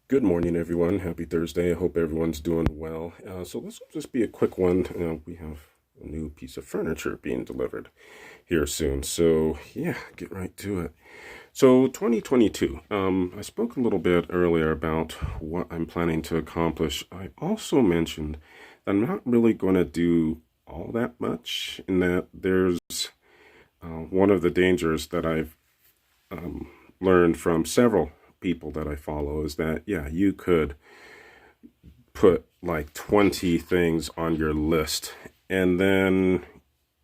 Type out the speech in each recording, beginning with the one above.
Good morning, everyone. Happy Thursday. I hope everyone's doing well. So this will just be a quick one. We have a new piece of furniture being delivered here soon. So yeah, get right to it. So 2022. I spoke a little bit earlier about what I'm planning to accomplish. I also mentioned that I'm not really going to do all that much, in that there's one of the dangers that I've learned from several people that I follow is that, yeah, you could put like 20 things on your list, and then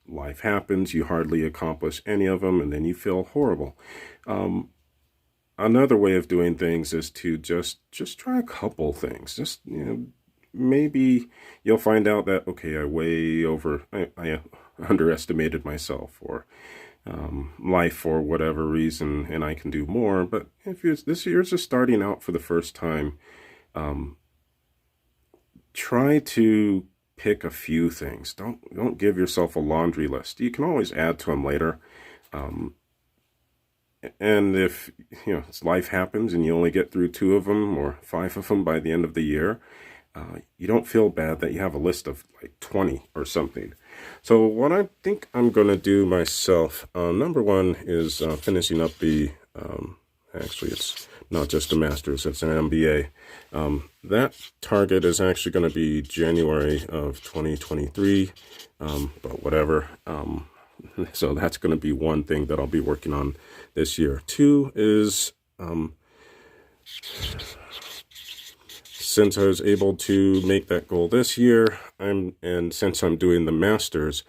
life happens, you hardly accomplish any of them, and then you feel horrible. Another way of doing things is to just try a couple things. Just, maybe you'll find out that, okay, I underestimated myself, or life for whatever reason, and I can do more. But if this year's just starting out for the first time, try to pick a few things. Don't give yourself a laundry list. You can always add to them later. And if life happens and you only get through 2 of them or 5 of them by the end of the year, you don't feel bad that you have a list of like 20 or something. So what I think I'm going to do myself, number one is finishing up actually it's not just a master's, it's an MBA. That target is actually going to be January of 2023, but whatever. So that's going to be one thing that I'll be working on this year. Two is, since I was able to make that goal this year, and since I'm doing the master's,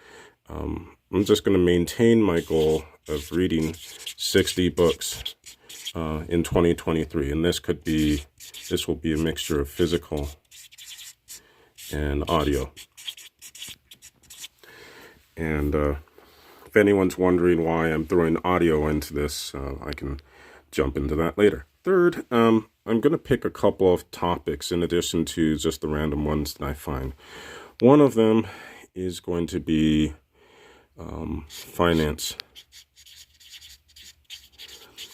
I'm just going to maintain my goal of reading 60 books in 2023, and this will be a mixture of physical and audio. And if anyone's wondering why I'm throwing audio into this, I can jump into that later. Third, I'm going to pick a couple of topics in addition to just the random ones that I find. One of them is going to be finance,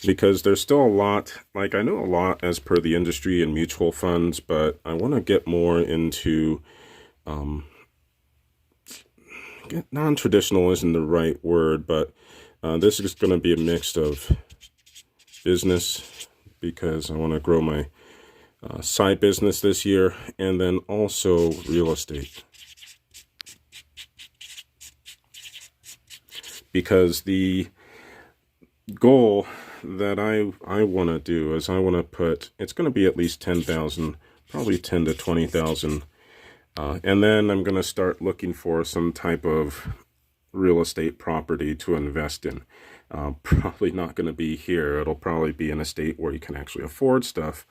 because there's still a lot, like I know a lot as per the industry and mutual funds, but I want to get more into, non-traditional isn't the right word, but this is going to be a mix of business, because I want to grow my side business this year, and then also real estate. Because the goal that I want to do is I want to put, it's going to be at least 10,000, probably 10 to 20,000. And then I'm going to start looking for some type of real estate property to invest in. Probably not going to be here. It'll probably be in a state where you can actually afford stuff,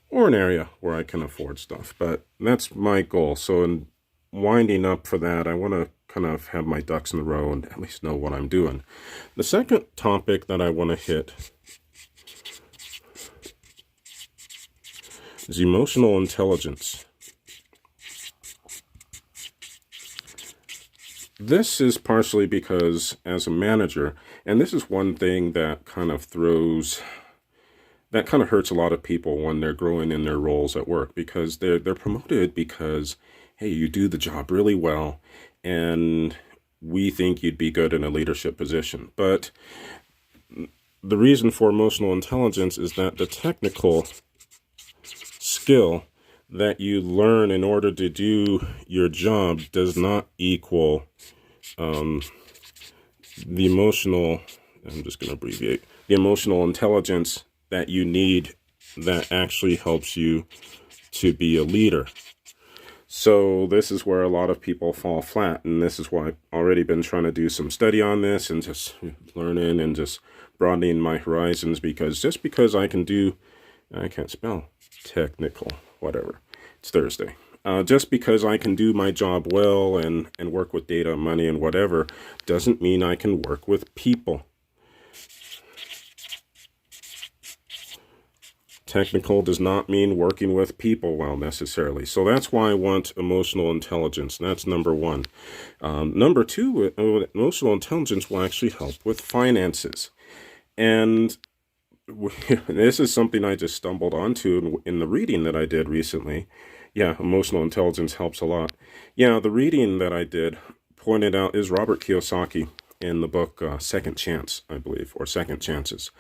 or an area where I can afford stuff. But that's my goal. So in winding up for that, I want to kind of have my ducks in a row and at least know what I'm doing. The second topic that I want to hit is emotional intelligence. This is partially because as a manager, and this is one thing that kind of hurts a lot of people when they're growing in their roles at work, because they're promoted because, hey, you do the job really well, and we think you'd be good in a leadership position. But the reason for emotional intelligence is that the technical skill that you learn in order to do your job does not equal the emotional, I'm just going to abbreviate, the emotional intelligence that you need that actually helps you to be a leader. So this is where a lot of people fall flat, and this is why I've already been trying to do some study on this and just learning and just broadening my horizons, because just because I can't spell technical, whatever, it's Thursday. Just because I can do my job well and work with data, money, and whatever, doesn't mean I can work with people. Technical does not mean working with people well necessarily. So that's why I want emotional intelligence. That's number one. Number two, emotional intelligence will actually help with finances. And this is something I just stumbled onto in the reading that I did recently. Yeah, emotional intelligence helps a lot. Yeah, the reading that I did pointed out is Robert Kiyosaki in the book Second Chance, I believe, or Second Chances.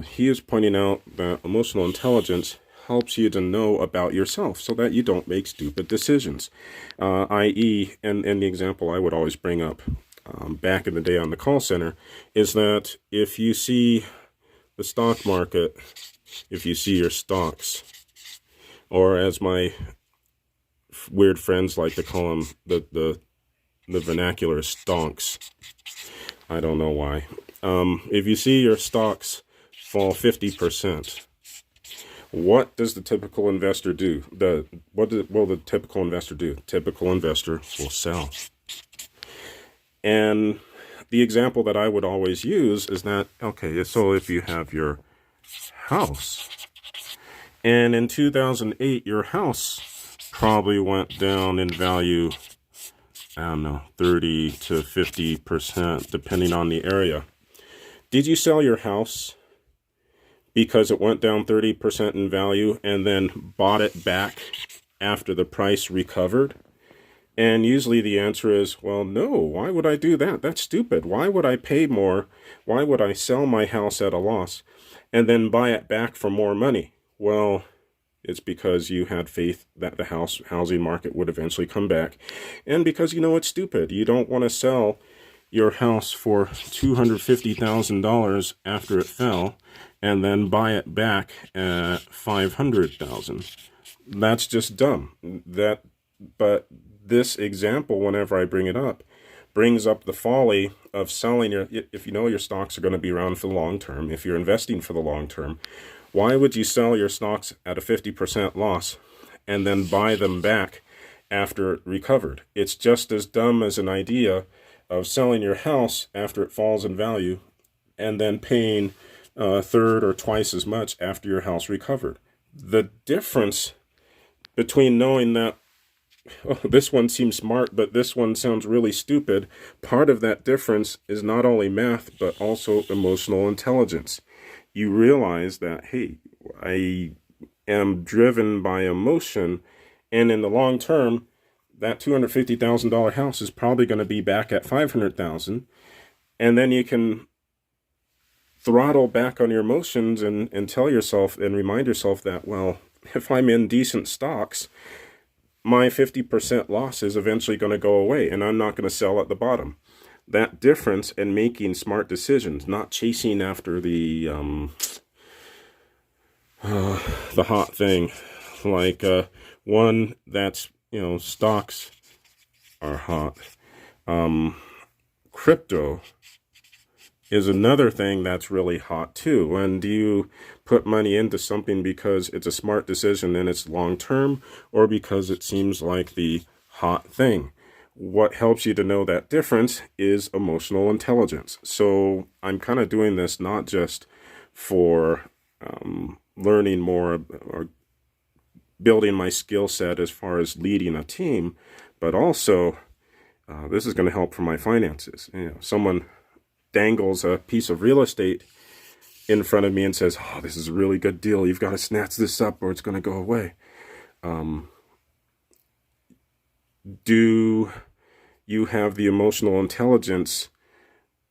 He is pointing out that emotional intelligence helps you to know about yourself so that you don't make stupid decisions. I.e., and the example I would always bring up back in the day on the call center is that if you see the stock market, if you see your stocks, or as my weird friends like to call them, the vernacular stonks. I don't know why. If you see your stocks fall 50%, what does the typical investor do? What will the typical investor do? Typical investor will sell. And the example that I would always use is that, okay, so if you have your house, and in 2008, your house probably went down in value, I don't know, 30 to 50%, depending on the area. Did you sell your house because it went down 30% in value and then bought it back after the price recovered? And usually the answer is, well, no, why would I do that? That's stupid. Why would I pay more? Why would I sell my house at a loss and then buy it back for more money? Well, it's because you had faith that the housing market would eventually come back. And because you know it's stupid. You don't want to sell your house for $250,000 after it fell and then buy it back at $500,000. That's just dumb. But this example, whenever I bring it up, brings up the folly of selling if you know your stocks are going to be around for the long term, if you're investing for the long term, why would you sell your stocks at a 50% loss and then buy them back after it recovered? It's just as dumb as an idea of selling your house after it falls in value and then paying a third or twice as much after your house recovered. The difference between knowing that, oh, this one seems smart, but this one sounds really stupid, part of that difference is not only math, but also emotional intelligence. You realize that, hey, I am driven by emotion, and in the long term, that $250,000 house is probably going to be back at $500,000, and then you can throttle back on your emotions and tell yourself and remind yourself that, well, if I'm in decent stocks, my 50% loss is eventually going to go away, and I'm not going to sell at the bottom. That difference in making smart decisions, not chasing after the hot thing, like one that's, stocks are hot. Crypto is another thing that's really hot too. And do you put money into something because it's a smart decision and it's long term, or because it seems like the hot thing? What helps you to know that difference is emotional intelligence. So I'm kind of doing this not just for learning more or building my skill set as far as leading a team, but also this is going to help for my finances. Someone dangles a piece of real estate in front of me and says, oh, this is a really good deal. You've got to snatch this up or it's going to go away. Do you have the emotional intelligence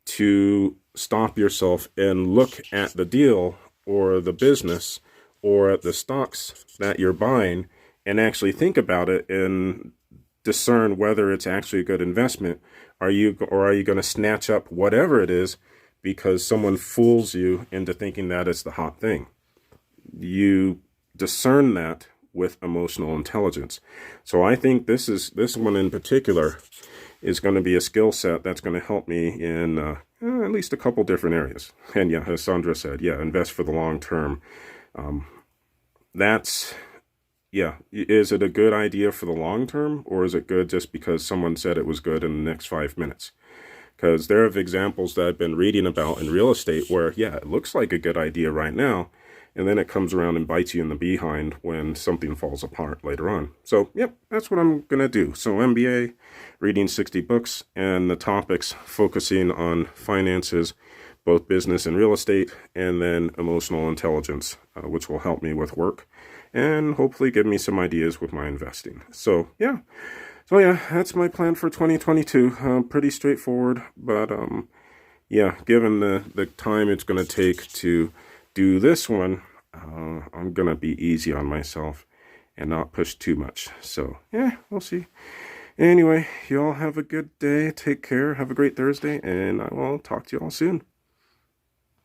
to stop yourself and look at the deal or the business or at the stocks that you're buying and actually think about it and discern whether it's actually a good investment? Are you going to snatch up whatever it is because someone fools you into thinking that it's the hot thing? You discern that with emotional intelligence. So I think this one in particular is going to be a skill set that's going to help me in at least a couple different areas. And yeah, as Sandra said, invest for the long term. Is it a good idea for the long term, or is it good just because someone said it was good in the next 5 minutes? Because there are examples that I've been reading about in real estate where, it looks like a good idea right now, and then it comes around and bites you in the behind when something falls apart later on. So, that's what I'm going to do. So reading 60 books, and the topics focusing on finances, both business and real estate, and then emotional intelligence, which will help me with work and hopefully give me some ideas with my investing. So yeah, that's my plan for 2022. Pretty straightforward, but yeah, given the time it's going to take to do this one, I'm going to be easy on myself and not push too much. So yeah, we'll see. Anyway, y'all have a good day. Take care. Have a great Thursday, and I will talk to you all soon.